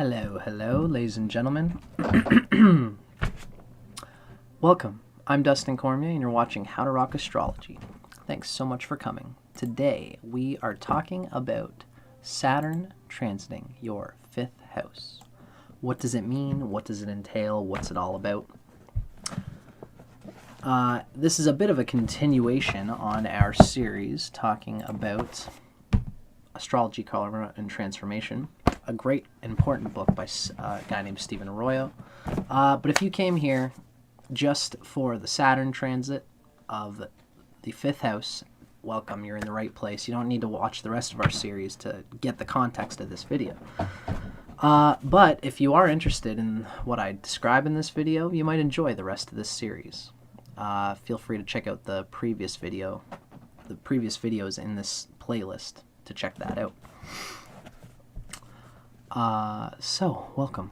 Hello, ladies and gentlemen. Welcome. I'm Dustin Cormier, and you're watching How to Rock Astrology. Thanks so much for coming. Today, we are talking about Saturn transiting your 5th house. What does it mean? What does it entail? What's it all about? This is a bit of a continuation on our series talking about Astrology Karma and Transformation, a great, important book by a guy named Stephen Arroyo. But if you came here just for the Saturn transit of the 5th house, welcome, you're in the right place. You don't need to watch the rest of our series to get the context of this video. But if you are interested in what I describe in this video, you might enjoy the rest of this series. Feel free to check out the previous videos in this playlist to check that out. So, welcome.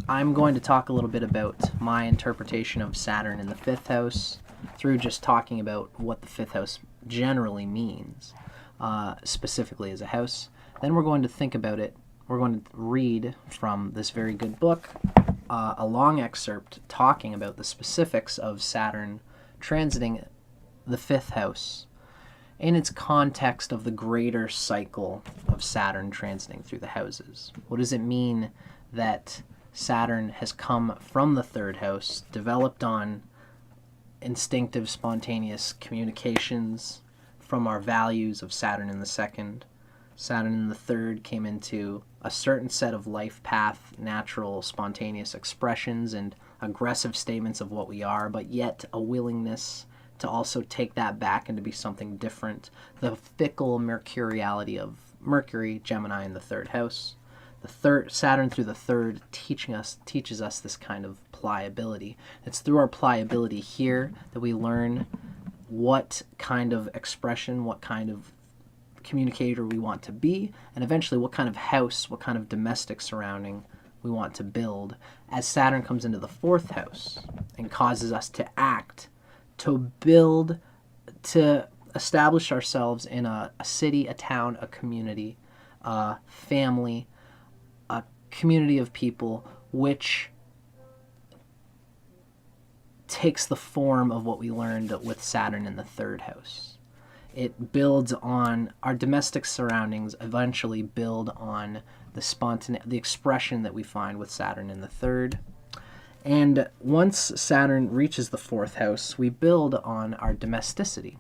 I'm going to talk a little bit about my interpretation of Saturn in the 5th house through just talking about what the 5th house generally means, specifically as a house. Then we're going to think about it. We're going to read from this very good book, a long excerpt talking about the specifics of Saturn transiting the 5th house in its context of the greater cycle of Saturn transiting through the houses. What does it mean that Saturn has come from the 3rd house, developed on instinctive, spontaneous communications from our values of Saturn in the 2nd? Saturn in the 3rd came into a certain set of life path, natural, spontaneous expressions and aggressive statements of what we are, but yet a willingness to also take that back and to be something different. The fickle mercuriality of Mercury, Gemini in the 3rd house. Saturn through the 3rd teaches us this kind of pliability. It's through our pliability here that we learn what kind of expression, what kind of communicator we want to be, and eventually what kind of house, what kind of domestic surrounding we want to build as Saturn comes into the 4th house and causes us to act, to build, to establish ourselves in a city, a town, a community, a family, a community of people, which takes the form of what we learned with Saturn in the 3rd house. It builds on our domestic surroundings, eventually build on the expression that we find with Saturn in the 3rd. And once Saturn reaches the 4th house, we build on our domesticity,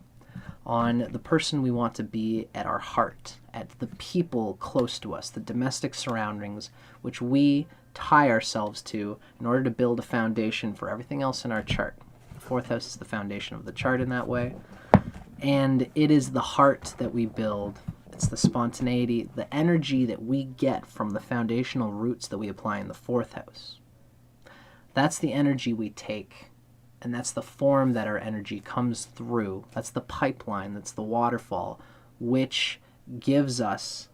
on the person we want to be at our heart, at the people close to us, the domestic surroundings, which we tie ourselves to in order to build a foundation for everything else in our chart. The 4th house is the foundation of the chart in that way. And it is the heart that we build. It's the spontaneity, the energy that we get from the foundational roots that we apply in the 4th house. That's the energy we take, and that's the form that our energy comes through. That's the pipeline, that's the waterfall, which gives us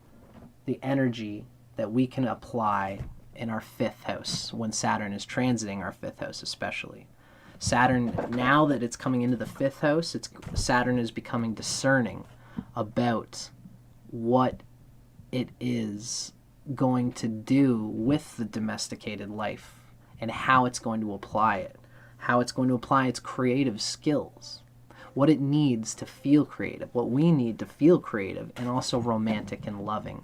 the energy that we can apply in our 5th house when Saturn is transiting our 5th house especially. Saturn, now that it's coming into the 5th house, Saturn is becoming discerning about what it is going to do with the domesticated life and how it's going to apply it, how it's going to apply its creative skills, what it needs to feel creative, what we need to feel creative and also romantic and loving.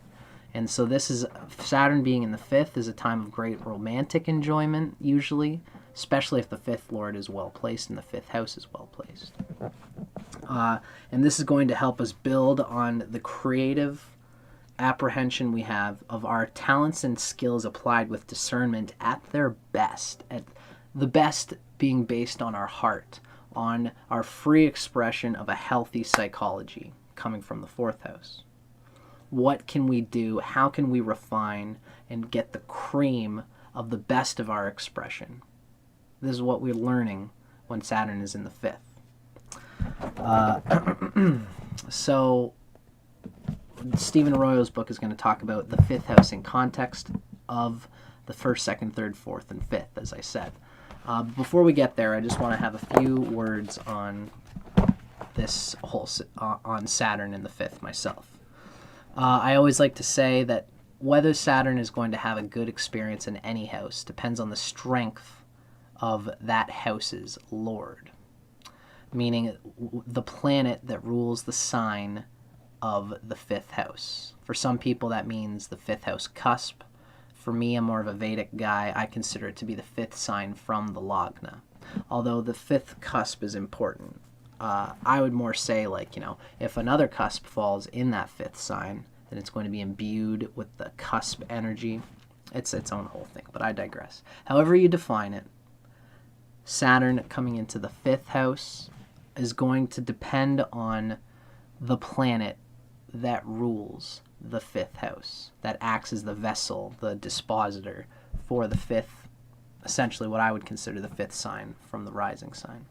And so this is, Saturn being in the 5th is a time of great romantic enjoyment usually, especially if the 5th Lord is well placed and the 5th house is well placed. And this is going to help us build on the creative apprehension we have of our talents and skills applied with discernment at their best, at the best being based on our heart, on our free expression of a healthy psychology coming from the 4th house. What can we do? How can we refine and get the cream of the best of our expression? This is what we're learning when Saturn is in the 5th. So Stephen Arroyo's book is going to talk about the 5th house in context of the 1st, 2nd, 3rd, 4th, and 5th, as I said. Before we get there, I just want to have a few words on this whole on Saturn in the 5th myself. I always like to say that whether Saturn is going to have a good experience in any house depends on the strength of that house's lord, meaning the planet that rules the sign of the fifth house. For some people, that means the fifth house cusp. For me, I'm more of a Vedic guy. I consider it to be the fifth sign from the Lagna, although the fifth cusp is important. I would more say, like, if another cusp falls in that fifth sign, then it's going to be imbued with the cusp energy. It's its own whole thing, but I digress. However you define it, Saturn coming into the fifth house is going to depend on the planet that rules the fifth house, that acts as the vessel, the dispositor for the fifth, essentially what I would consider the fifth sign from the rising sign.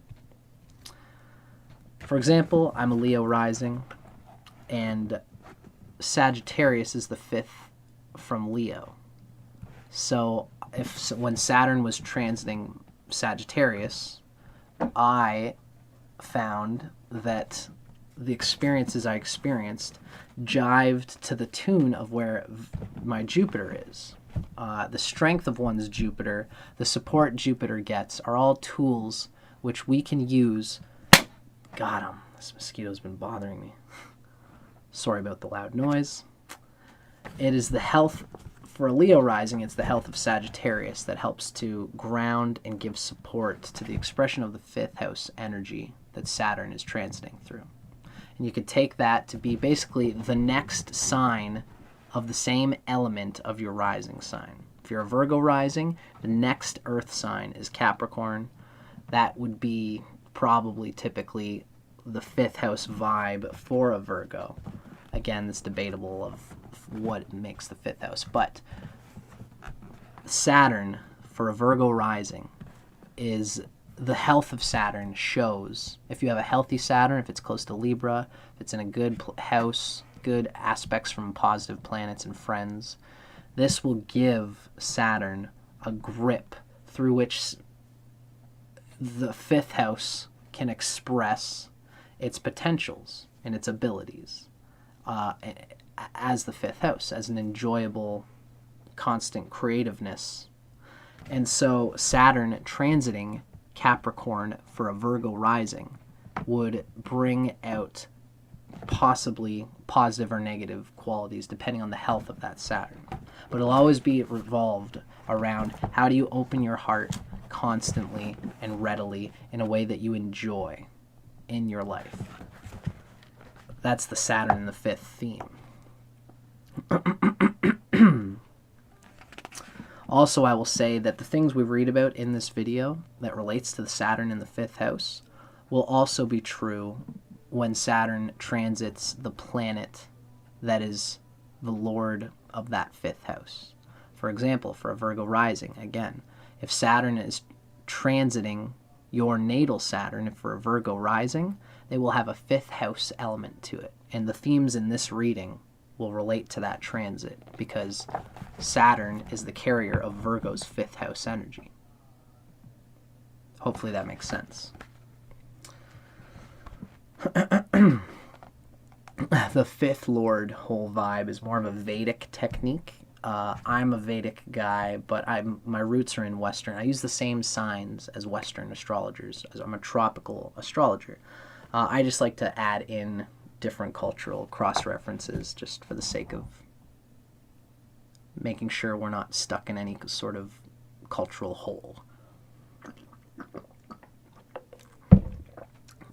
For example, I'm a Leo rising, and Sagittarius is the fifth from Leo. So when Saturn was transiting Sagittarius, I found that the experiences I experienced jived to the tune of where my Jupiter is. The strength of one's Jupiter, the support Jupiter gets, are all tools which we can use. Got him. This mosquito's been bothering me. Sorry about the loud noise. It is the health, for a Leo rising, it's the health of Sagittarius that helps to ground and give support to the expression of the fifth house energy that Saturn is transiting through. And you could take that to be basically the next sign of the same element of your rising sign. If you're a Virgo rising, the next earth sign is Capricorn. That would be probably typically the fifth house vibe for a Virgo. Again, it's debatable of what makes the fifth house, but Saturn for a Virgo rising is the health of Saturn shows if you have a healthy Saturn, if it's close to Libra, if it's in a good house, good aspects from positive planets and friends, this will give Saturn a grip through which the fifth house can express its potentials and its abilities as the fifth house, as an enjoyable, constant creativeness. And so Saturn transiting Capricorn for a Virgo rising would bring out possibly positive or negative qualities depending on the health of that Saturn. But it'll always be revolved around how do you open your heart constantly and readily in a way that you enjoy in your life. That's the Saturn in the fifth theme. Also, I will say that the things we read about in this video that relates to the Saturn in the fifth house will also be true when Saturn transits the planet that is the lord of that fifth house. For example, for a Virgo rising, again, if Saturn is transiting your natal Saturn for a Virgo rising, they will have a fifth house element to it. And the themes in this reading will relate to that transit because Saturn is the carrier of Virgo's fifth house energy. Hopefully that makes sense. The fifth lord whole vibe is more of a Vedic technique. I'm a Vedic guy, but my roots are in Western. I use the same signs as Western astrologers. I'm a tropical astrologer. I just like to add in different cultural cross-references just for the sake of making sure we're not stuck in any sort of cultural hole.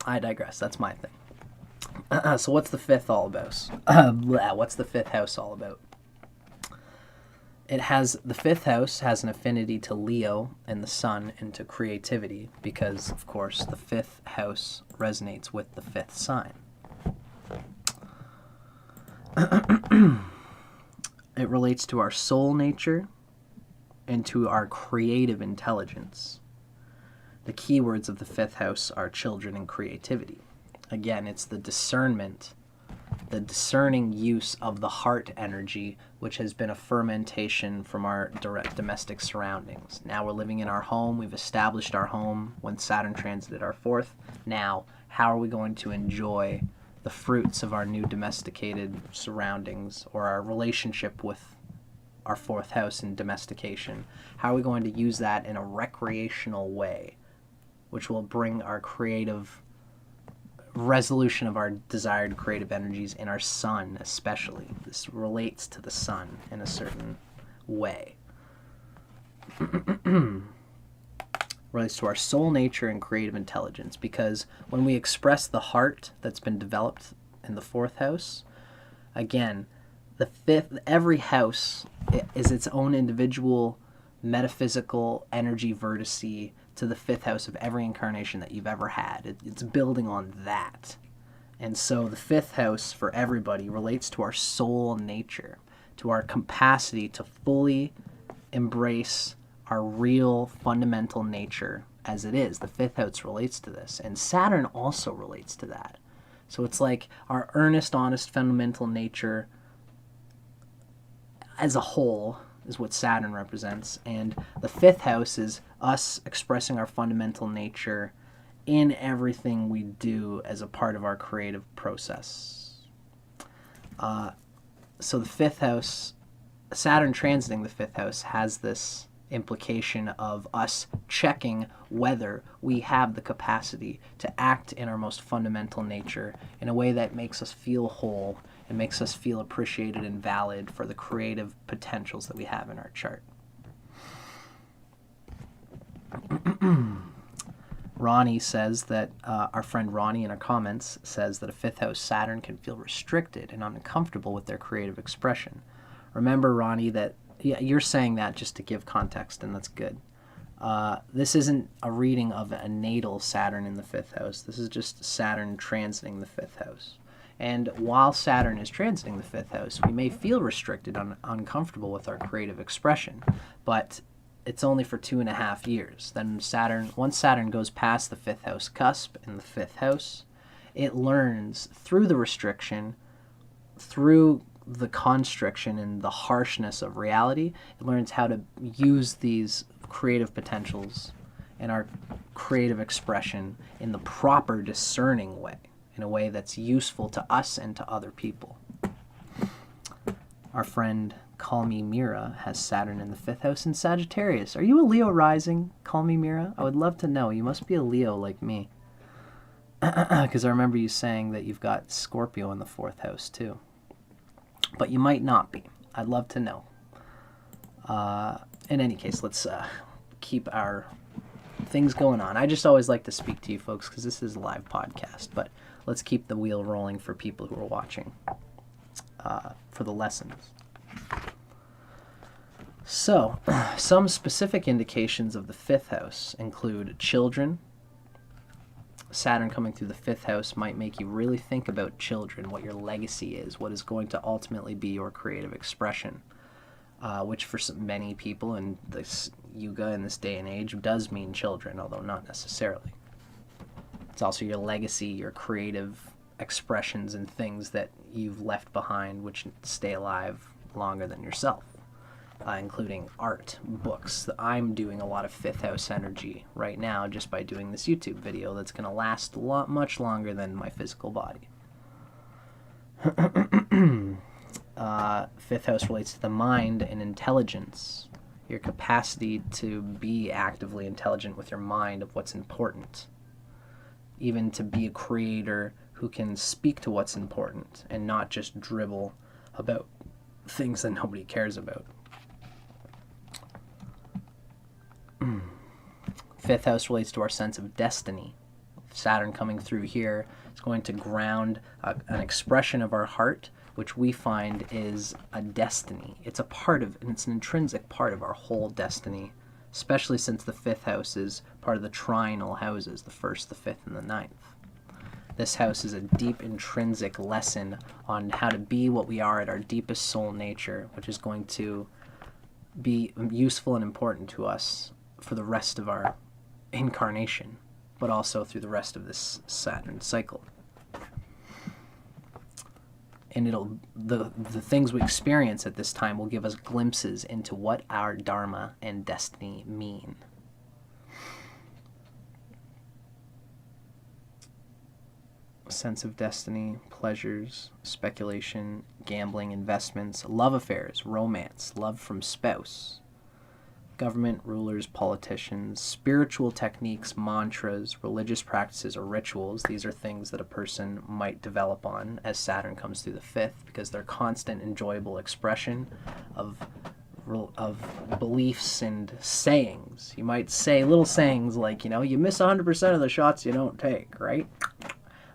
I digress. That's my thing. So what's the fifth all about? What's the fifth house all about? The fifth house has an affinity to Leo and the sun and to creativity because, of course, the fifth house resonates with the fifth sign. It relates to our soul nature and to our creative intelligence. The keywords of the fifth house are children and creativity. Again, it's the discernment, the discerning use of the heart energy, which has been a fermentation from our direct domestic surroundings. Now we're living in our home. We've established our home when Saturn transited our fourth. Now, how are we going to enjoy the fruits of our new domesticated surroundings or our relationship with our fourth house in domestication? How are we going to use that in a recreational way, which will bring our creative resolution of our desired creative energies in our sun especially? This relates to the sun in a certain way. Relates to our soul nature and creative intelligence, because when we express the heart that's been developed in the fourth house, again, the fifth, every house is its own individual metaphysical energy vertex to the fifth house of every incarnation that you've ever had. It's building on that. And so the fifth house for everybody relates to our soul nature, to our capacity to fully embrace our real fundamental nature as it is. The fifth house relates to this. And Saturn also relates to that. So it's like our earnest, honest, fundamental nature as a whole is what Saturn represents. And the fifth house is us expressing our fundamental nature in everything we do as a part of our creative process. So the fifth house, Saturn transiting the fifth house, has this implication of us checking whether we have the capacity to act in our most fundamental nature in a way that makes us feel whole and makes us feel appreciated and valid for the creative potentials that we have in our chart. Ronnie says that, our friend Ronnie in our comments says that a fifth house Saturn can feel restricted and uncomfortable with their creative expression. Remember, Ronnie, that you're saying that just to give context, and that's good. This isn't a reading of a natal Saturn in the fifth house. This is just Saturn transiting the fifth house. And while Saturn is transiting the fifth house, we may feel restricted and uncomfortable with our creative expression, but it's only for 2.5 years. Then once Saturn goes past the fifth house cusp in the fifth house, it learns through the restriction, through the constriction and the harshness of reality, it learns how to use these creative potentials and our creative expression in the proper discerning way, in a way that's useful to us and to other people. Our friend Call Me Mira has Saturn in the fifth house in Sagittarius. Are you a Leo rising, Call Me Mira? I would love to know. You must be a Leo like me. Because I remember you saying that you've got Scorpio in the fourth house too. But you might not be. I'd love to know. In any case, let's keep our things going on. I just always like to speak to you folks because this is a live podcast, but let's keep the wheel rolling for people who are watching for the lessons. So, some specific indications of the fifth house include children. Saturn coming through the fifth house might make you really think about children, what your legacy is, what is going to ultimately be your creative expression, which for many people in this yuga, in this day and age, does mean children, although not necessarily. It's also your legacy, your creative expressions and things that you've left behind which stay alive longer than yourself. Including art, books. I'm doing a lot of fifth house energy right now just by doing this YouTube video that's going to last much longer than my physical body. Fifth house relates to the mind and intelligence, your capacity to be actively intelligent with your mind of what's important, even to be a creator who can speak to what's important and not just dribble about things that nobody cares about. Fifth house relates to our sense of destiny. Saturn coming through here is going to ground an expression of our heart, which we find is a destiny. It's a part of, and it's an intrinsic part of our whole destiny, especially since the fifth house is part of the trinal houses, the first, the fifth, and the ninth. This house is a deep intrinsic lesson on how to be what we are at our deepest soul nature, which is going to be useful and important to us for the rest of our incarnation, but also through the rest of this Saturn cycle. And the things we experience at this time will give us glimpses into what our dharma and destiny mean. sense of destiny, pleasures, speculation, gambling, investments, love affairs, romance, love from spouse, government, rulers, politicians, spiritual techniques, mantras, religious practices, or rituals. These are things that a person might develop on as Saturn comes through the 5th, because they're constant, enjoyable expression of beliefs and sayings. You might say little sayings like, you know, you miss 100% of the shots you don't take, right?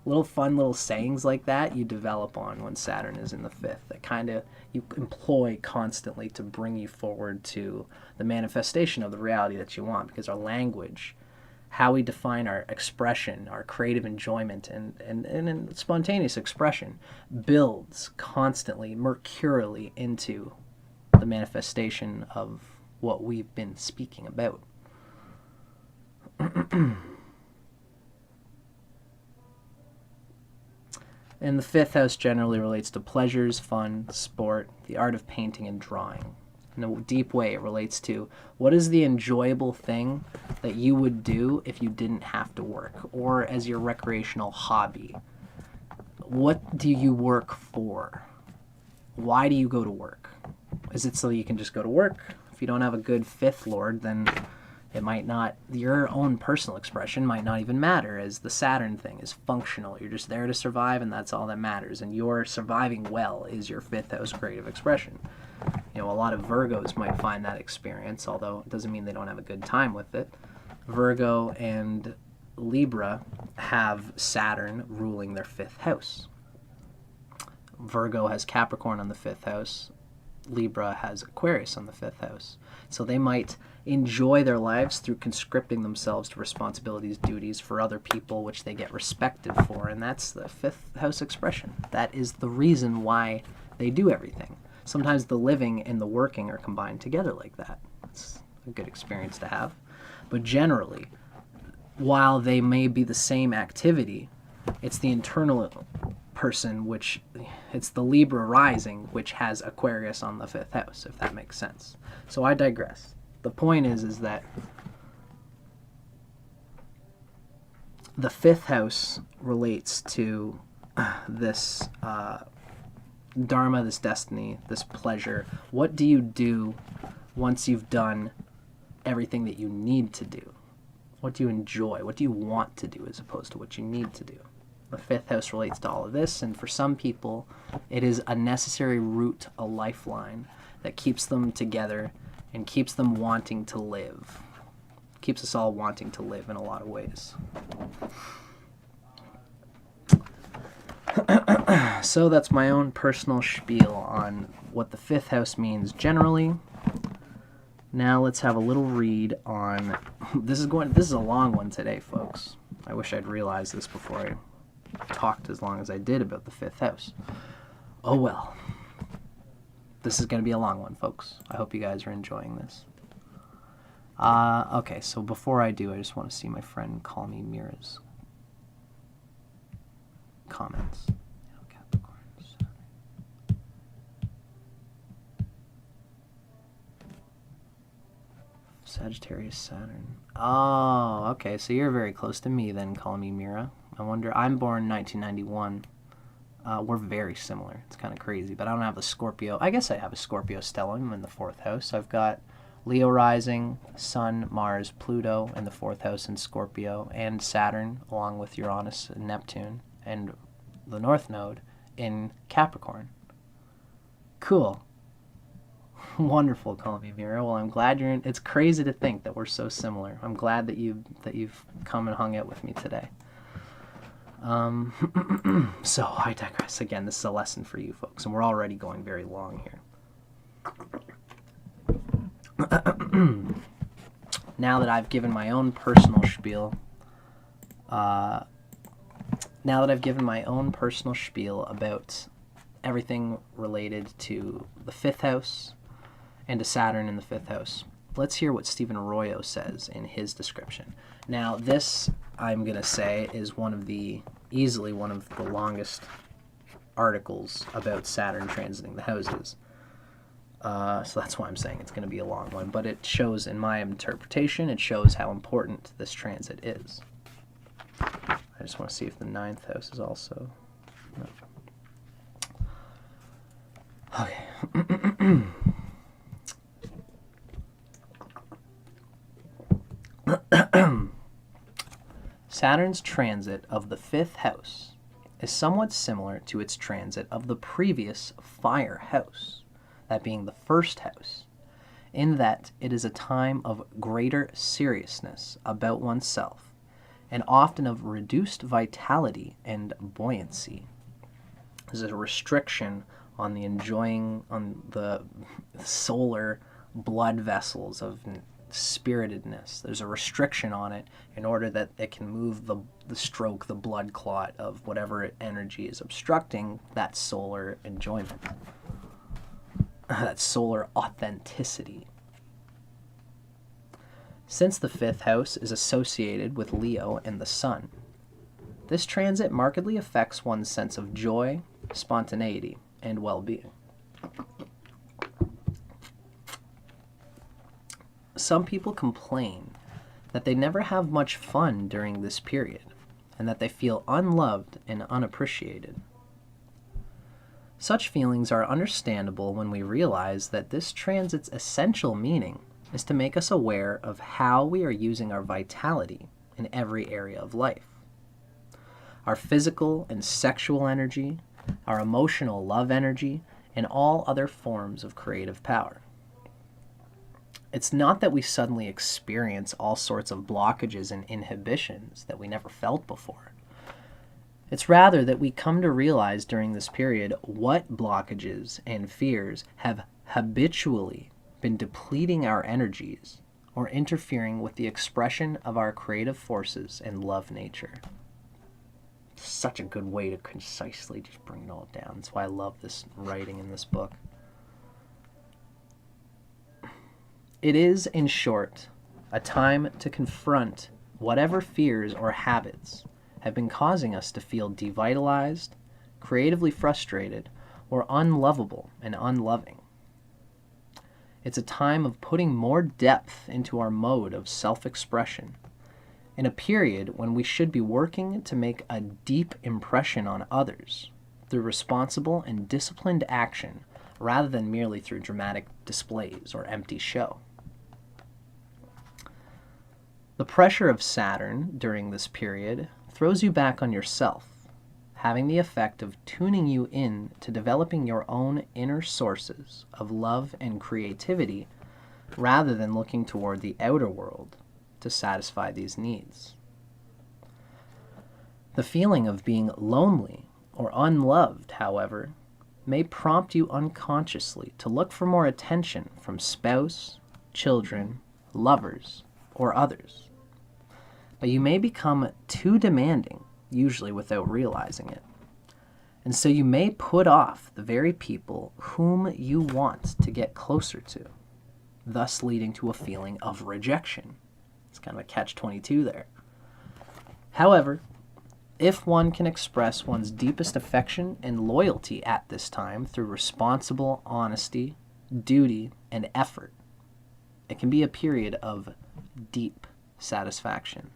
Little fun little sayings like that you develop on when Saturn is in the 5th, that kind of you employ constantly to bring you forward to the manifestation of the reality that you want, because our language, how we define our expression, our creative enjoyment, and spontaneous expression builds constantly, mercurially, into the manifestation of what we've been speaking about. And the 5th house generally relates to pleasures, fun, sport, the art of painting and drawing. In a deep way, it relates to what is the enjoyable thing that you would do if you didn't have to work, or as your recreational hobby. What do you work for? Why do you go to work? Is it so you can just go to work? If you don't have a good 5th lord, then it might not, your own personal expression might not even matter, as the Saturn thing is functional. You're just there to survive, and that's all that matters. And your surviving well is your 5th house creative expression. You know, a lot of Virgos might find that experience, although it doesn't mean they don't have a good time with it. Virgo and Libra have Saturn ruling their 5th house. Virgo has Capricorn on the 5th house. Libra has Aquarius on the 5th house. So they might enjoy their lives through conscripting themselves to responsibilities, duties for other people, which they get respected for, and that's the 5th house expression. That is the reason why they do everything. Sometimes the living and the working are combined together like that. It's a good experience to have. But generally, while they may be the same activity, it's the internal person, which it's the Libra rising, which has Aquarius on the 5th house, if that makes sense. So I digress. The point is that the 5th house relates to this dharma, this destiny, this pleasure. What do you do once you've done everything that you need to do? What do you enjoy? What do you want to do as opposed to what you need to do? The 5th house relates to all of this, and for some people, it is a necessary root, a lifeline that keeps them together and keeps them wanting to live. Keeps us all wanting to live in a lot of ways. So that's my own personal spiel on what the 5th house means generally. Now let's have a little read on this is a long one today, folks. I wish I'd realized this before I talked as long as I did about the 5th house. Oh well. This is going to be a long one, folks. I hope you guys are enjoying this. Okay, so before I do, I just want to see my friend Call Me Mira's comments. Sagittarius, Saturn. Oh, okay, so you're very close to me then, Call Me Mira. I wonder, I'm born 1991. We're very similar. It's kind of crazy, but I don't have a Scorpio. I guess I have a Scorpio stellium in the 4th house. I've got Leo rising, Sun, Mars, Pluto in the 4th house in Scorpio, and Saturn, along with Uranus and Neptune, and the North Node in Capricorn. Cool. Wonderful, Call Me Mira. Well, I'm glad you're in. It's crazy to think that we're so similar. I'm glad that you've come and hung out with me today. So I digress. Again, this is a lesson for you folks, and we're already going very long here. Now that I've given my own personal spiel, about everything related to the 5th house and to Saturn in the 5th house, let's hear what Stephen Arroyo says in his description. Now, this, I'm going to say, is easily one of the longest articles about Saturn transiting the houses. So that's why I'm saying it's going to be a long one. But it shows, in my interpretation, it shows how important this transit is. I I just want to see if the 9th house is also... No. Okay. Saturn's transit of the 5th house is somewhat similar to its transit of the previous fire house, that being the 1st house, in that it is a time of greater seriousness about oneself and often of reduced vitality and buoyancy. There's a restriction on the solar blood vessels of spiritedness. There's a restriction on it in order that it can move the blood clot of whatever energy is obstructing that solar enjoyment, that solar authenticity. Since the 5th house is associated with Leo and the Sun, this transit markedly affects one's sense of joy, spontaneity, and well-being. Some people complain that they never have much fun during this period, and that they feel unloved and unappreciated. Such feelings are understandable when we realize that this transit's essential meaning is to make us aware of how we are using our vitality in every area of life. Our physical and sexual energy, our emotional love energy, and all other forms of creative power. It's not that we suddenly experience all sorts of blockages and inhibitions that we never felt before. It's rather that we come to realize during this period what blockages and fears have habitually been depleting our energies or interfering with the expression of our creative forces and love nature. Such a good way to concisely just bring it all down. That's why I love this writing in this book. It is, in short, a time to confront whatever fears or habits have been causing us to feel devitalized, creatively frustrated, or unlovable and unloving. It's a time of putting more depth into our mode of self-expression, in a period when we should be working to make a deep impression on others through responsible and disciplined action rather than merely through dramatic displays or empty show. The pressure of Saturn during this period throws you back on yourself, having the effect of tuning you in to developing your own inner sources of love and creativity rather than looking toward the outer world to satisfy these needs. The feeling of being lonely or unloved, however, may prompt you unconsciously to look for more attention from spouse, children, lovers, or others. But you may become too demanding, usually without realizing it. And so you may put off the very people whom you want to get closer to, thus leading to a feeling of rejection. It's kind of a catch-22 there. However, if one can express one's deepest affection and loyalty at this time through responsible honesty, duty, and effort, it can be a period of deep satisfaction.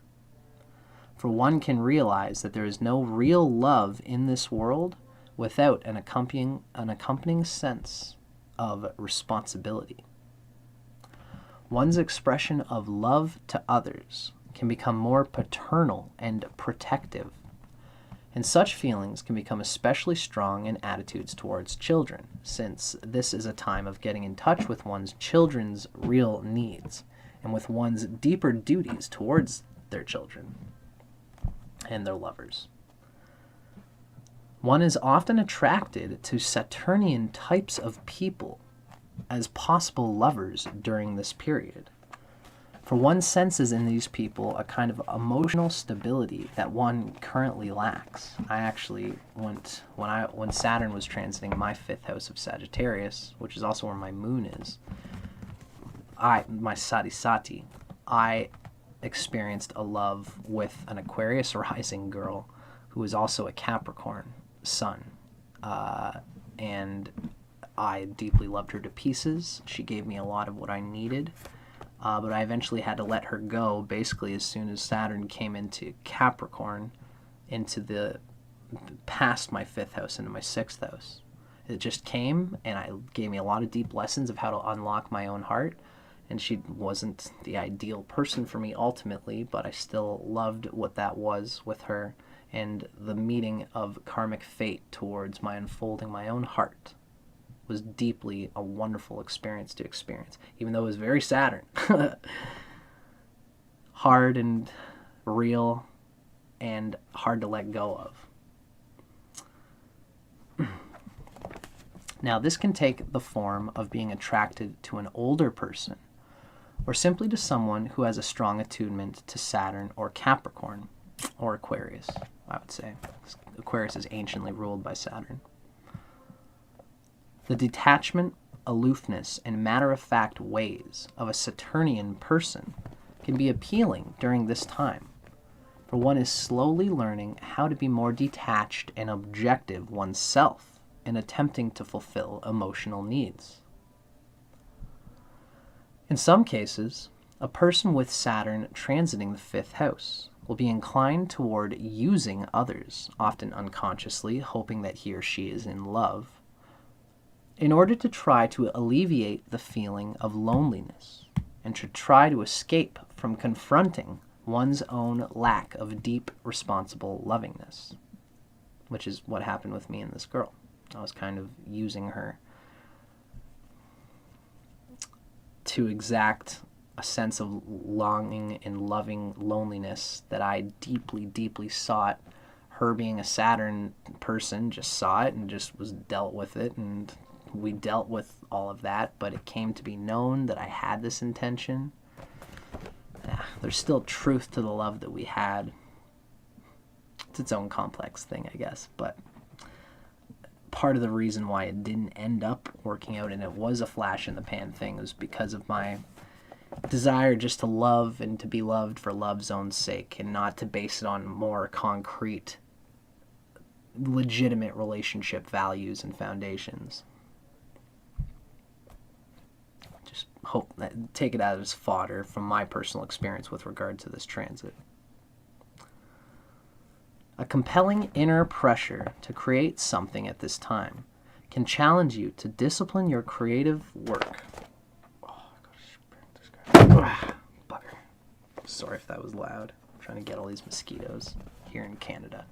For one can realize that there is no real love in this world without an accompanying sense of responsibility. One's expression of love to others can become more paternal and protective, and such feelings can become especially strong in attitudes towards children, since this is a time of getting in touch with one's children's real needs and with one's deeper duties towards their children and their lovers. One is often attracted to Saturnian types of people as possible lovers during this period. For one senses in these people a kind of emotional stability that one currently lacks. I actually went, when Saturn was transiting my 5th house of Sagittarius, which is also where my moon is, my Sati, I experienced a love with an Aquarius rising girl who was also a Capricorn sun. And I deeply loved her to pieces. She gave me a lot of what I needed. But I eventually had to let her go basically as soon as Saturn came into Capricorn into the past my 5th house into my 6th house. It just came and it gave me a lot of deep lessons of how to unlock my own heart. And she wasn't the ideal person for me ultimately, but I still loved what that was with her. And the meeting of karmic fate towards my unfolding my own heart was deeply a wonderful experience to experience, even though it was very Saturn. Hard and real and hard to let go of. Now, this can take the form of being attracted to an older person, or simply to someone who has a strong attunement to Saturn or Capricorn, or Aquarius, I would say. Aquarius is anciently ruled by Saturn. The detachment, aloofness, and matter-of-fact ways of a Saturnian person can be appealing during this time, for one is slowly learning how to be more detached and objective oneself in attempting to fulfill emotional needs. In some cases, a person with Saturn transiting the 5th house will be inclined toward using others, often unconsciously, hoping that he or she is in love, in order to try to alleviate the feeling of loneliness and to try to escape from confronting one's own lack of deep, responsible lovingness, which is what happened with me and this girl. I was kind of using her to exact a sense of longing and loving loneliness that I deeply, deeply sought. Her being a Saturn person just saw it and just was dealt with it, and we dealt with all of that, but it came to be known that I had this intention. There's still truth to the love that we had. It's its own complex thing, I guess, but part of the reason why it didn't end up working out and it was a flash in the pan thing was because of my desire just to love and to be loved for love's own sake and not to base it on more concrete, legitimate relationship values and foundations. Just hope that, take it out as fodder from my personal experience with regard to this transit. A compelling inner pressure to create something at this time can challenge you to discipline your creative work. Bugger. Sorry if that was loud. I'm trying to get all these mosquitoes here in Canada.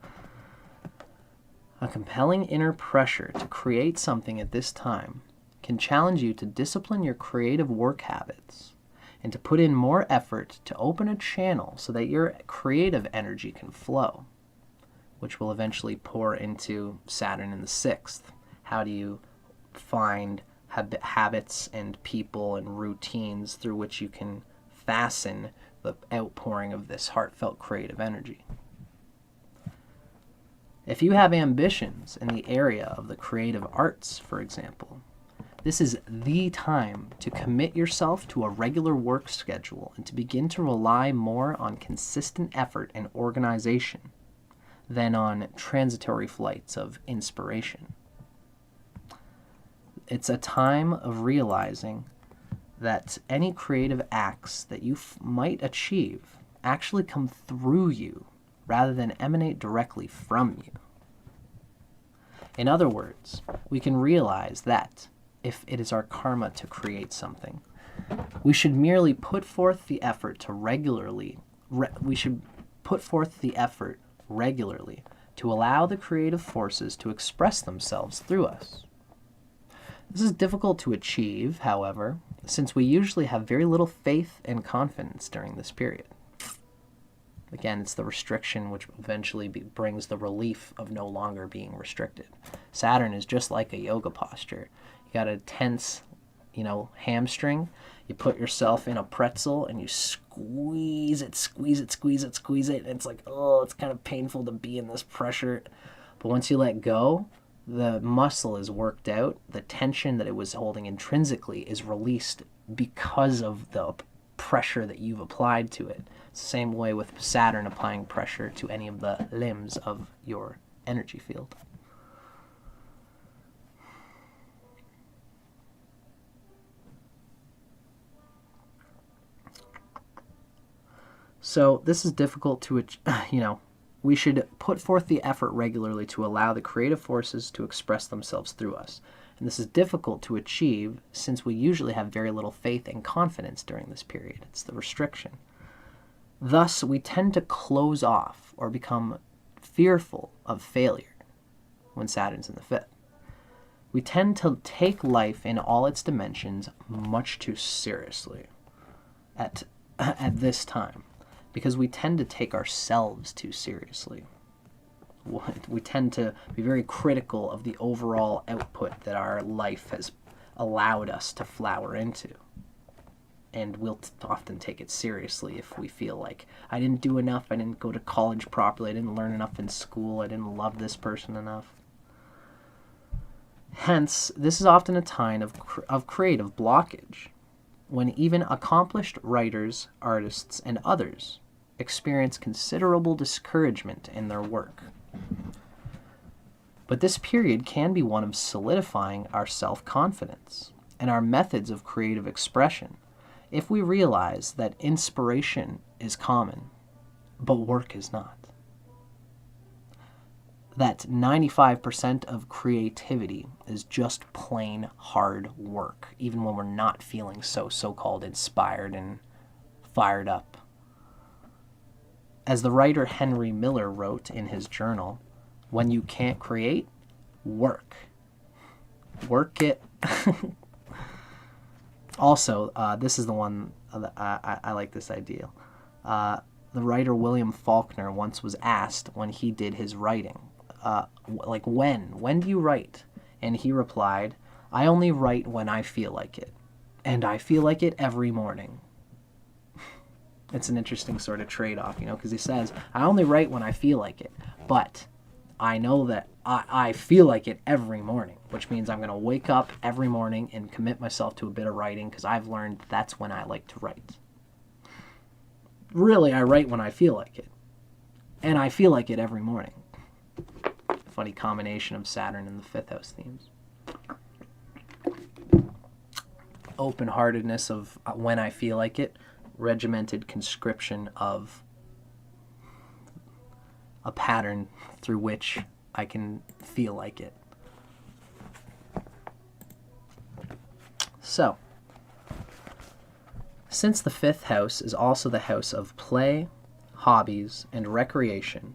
A compelling inner pressure to create something at this time can challenge you to discipline your creative work habits and to put in more effort to open a channel so that your creative energy can flow, which will eventually pour into Saturn in the 6th. How do you find habits and people and routines through which you can fasten the outpouring of this heartfelt creative energy? If you have ambitions in the area of the creative arts, for example, this is the time to commit yourself to a regular work schedule and to begin to rely more on consistent effort and organization than on transitory flights of inspiration. It's a time of realizing that any creative acts that you might achieve actually come through you rather than emanate directly from you. In other words, we can realize that if it is our karma to create something, we should merely put forth the effort to regularly to allow the creative forces to express themselves through us. This is difficult to achieve, however, since we usually have very little faith and confidence during this period. Again, it's the restriction which eventually brings the relief of no longer being restricted. Saturn is just like a yoga posture. You got a tense, hamstring. You put yourself in a pretzel and you squeeze it. And it's like, oh, it's kind of painful to be in this pressure. But once you let go, the muscle is worked out. The tension that it was holding intrinsically is released because of the pressure that you've applied to it. It's the same way with Saturn applying pressure to any of the limbs of your energy field. So this is difficult to, We should put forth the effort regularly to allow the creative forces to express themselves through us. And this is difficult to achieve since we usually have very little faith and confidence during this period. It's the restriction. Thus, we tend to close off or become fearful of failure when Saturn's in the fifth. We tend to take life in all its dimensions much too seriously at this time, because we tend to take ourselves too seriously. We tend to be very critical of the overall output that our life has allowed us to flower into. And we'll often take it seriously if we feel like, I didn't do enough, I didn't go to college properly, I didn't learn enough in school, I didn't love this person enough. Hence, this is often a time of creative blockage, when even accomplished writers, artists, and others experience considerable discouragement in their work. But this period can be one of solidifying our self-confidence and our methods of creative expression if we realize that inspiration is common, but work is not. That 95% of creativity is just plain hard work, even when we're not feeling so-called inspired and fired up. As the writer Henry Miller wrote in his journal, when you can't create, work. Work it. Also, this is the one that I like this idea. The writer William Faulkner once was asked when he did his writing, when do you write? And he replied, I only write when I feel like it. And I feel like it every morning. It's an interesting sort of trade-off, because he says, I only write when I feel like it, but I know that I feel like it every morning, which means I'm going to wake up every morning and commit myself to a bit of writing because I've learned that's when I like to write. Really, I write when I feel like it, and I feel like it every morning. Funny combination of Saturn and the fifth house themes. Open-heartedness of when I feel like it, regimented conscription of a pattern through which I can feel like it. So, since the fifth house is also the house of play, hobbies, and recreation,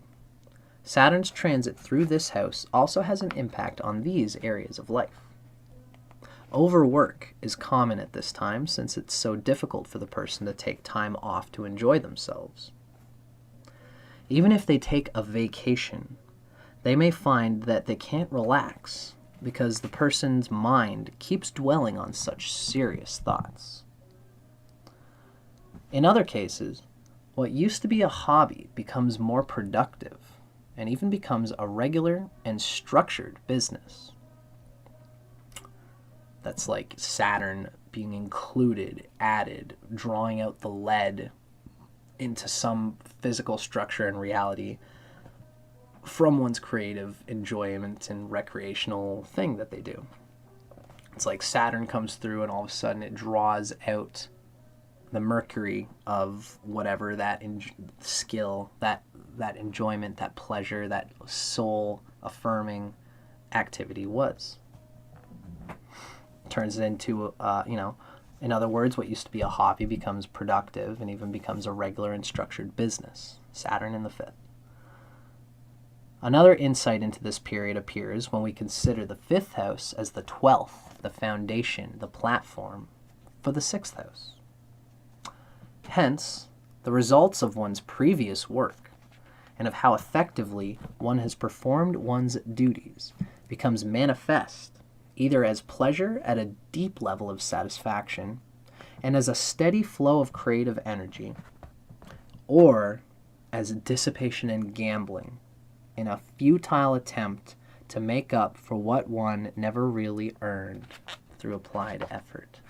Saturn's transit through this house also has an impact on these areas of life. Overwork is common at this time since it's so difficult for the person to take time off to enjoy themselves. Even if they take a vacation, they may find that they can't relax because the person's mind keeps dwelling on such serious thoughts. In other cases, what used to be a hobby becomes more productive and even becomes a regular and structured business. That's like Saturn being included, added, drawing out the lead into some physical structure and reality from one's creative enjoyment and recreational thing that they do. It's like Saturn comes through and all of a sudden it draws out the mercury of whatever that skill, that enjoyment, that pleasure, that soul-affirming activity was. Turns it into, in other words, what used to be a hobby becomes productive and even becomes a regular and structured business. Saturn in the fifth. Another insight into this period appears when we consider the fifth house as the 12th, the foundation, the platform for the sixth house. Hence, the results of one's previous work and of how effectively one has performed one's duties becomes manifest either as pleasure at a deep level of satisfaction and as a steady flow of creative energy, or as dissipation and gambling in a futile attempt to make up for what one never really earned through applied effort.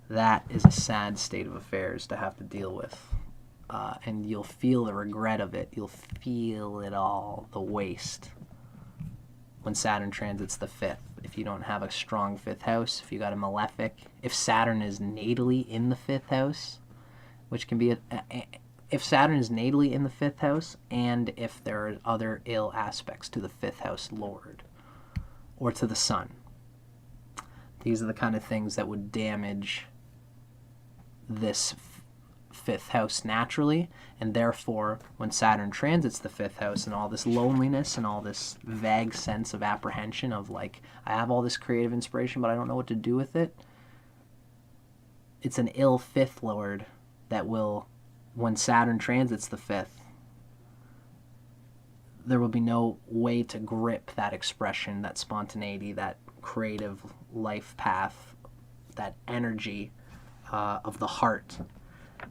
That is a sad state of affairs to have to deal with. And you'll feel the regret of it. You'll feel it all, the waste, when Saturn transits the fifth. If you don't have a strong fifth house, if you got a malefic, if Saturn is natally in the fifth house, which can be if Saturn is natally in the 5th house, and if there are other ill aspects to the 5th house lord or to the sun. These are the kind of things that would damage this 5th house naturally, and therefore when Saturn transits the 5th house and all this loneliness and all this vague sense of apprehension of like, I have all this creative inspiration but I don't know what to do with it, it's an ill 5th lord that will, when Saturn transits the 5th, there will be no way to grip that expression, that spontaneity, that creative life path, that energy of the heart.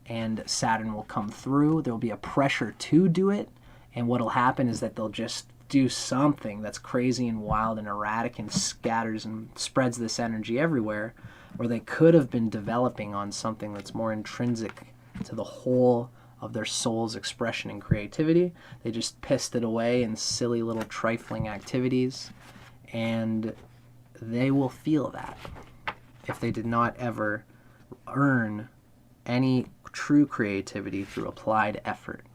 And Saturn will come through. There will be a pressure to do it. And what will happen is that they'll just do something that's crazy and wild and erratic and scatters and spreads this energy everywhere, where they could have been developing on something that's more intrinsic to the whole of their soul's expression and creativity. They just pissed it away in silly little trifling activities, and they will feel that if they did not ever earn any true creativity through applied effort.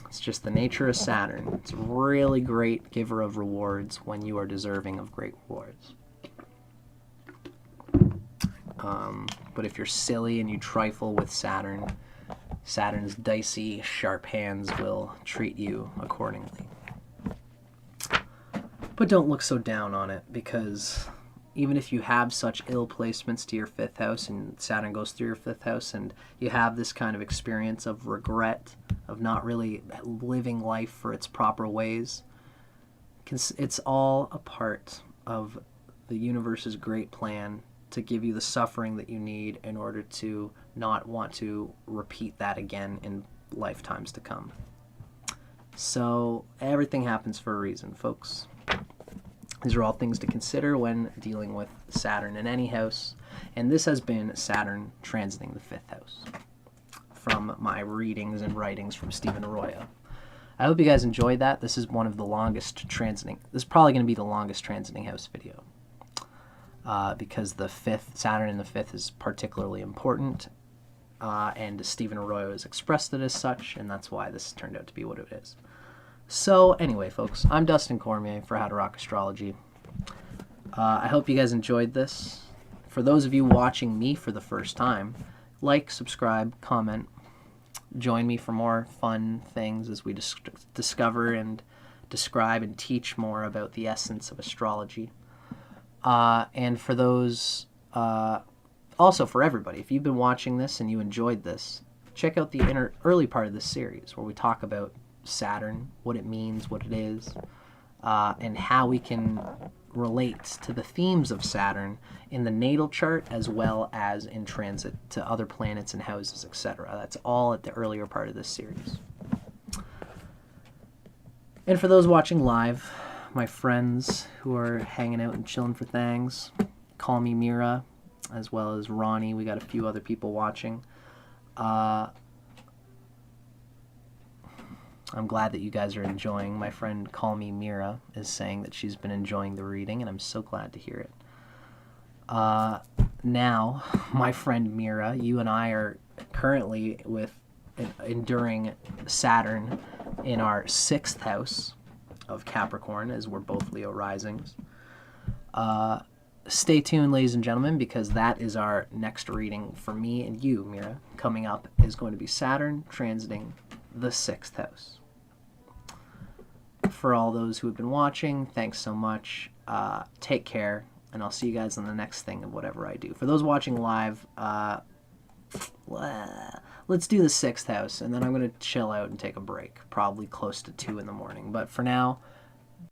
It's just the nature of Saturn. It's a really great giver of rewards when you are deserving of great rewards. But if you're silly and you trifle with Saturn, Saturn's dicey, sharp hands will treat you accordingly. But don't look so down on it, because even if you have such ill placements to your 5th house and Saturn goes through your 5th house and you have this kind of experience of regret, of not really living life for its proper ways, it's all a part of the universe's great plan to give you the suffering that you need in order to not want to repeat that again in lifetimes to come. So everything happens for a reason, folks. These are all things to consider when dealing with Saturn in any house. And this has been Saturn transiting the 5th house from my readings and writings from Stephen Arroyo. I hope you guys enjoyed that. This is one of the longest transiting. This is probably going to be the longest transiting house video. Because the 5th, Saturn in the 5th is particularly important. And Stephen Arroyo has expressed it as such, and that's why this turned out to be what it is. So anyway, folks, I'm Dustin Cormier for How to Rock Astrology. I hope you guys enjoyed this. For those of you watching me for the first time, like, subscribe, comment. Join me for more fun things as we discover and describe and teach more about the essence of astrology. And for those, also for everybody, if you've been watching this and you enjoyed this, check out the early part of this series where we talk about Saturn, what it means, what it is, and how we can relate to the themes of Saturn in the natal chart as well as in transit to other planets and houses, etc. That's all at the earlier part of this series. And for those watching live, my friends who are hanging out and chilling for things, call me Mira, as well as Ronnie. We got a few other people watching. I'm glad that you guys are enjoying. My friend Call Me Mira is saying that she's been enjoying the reading, and I'm so glad to hear it. Now, my friend Mira, you and I are currently enduring Saturn in our 6th house of Capricorn, as we're both Leo risings. Stay tuned, ladies and gentlemen, because that is our next reading for me and you, Mira. Coming up is going to be Saturn transiting the 6th house. For all those who have been watching, thanks so much. Take care, and I'll see you guys on the next thing of whatever I do. For those watching live, let's do the 6th house, and then I'm going to chill out and take a break, probably close to 2 in the morning. But for now,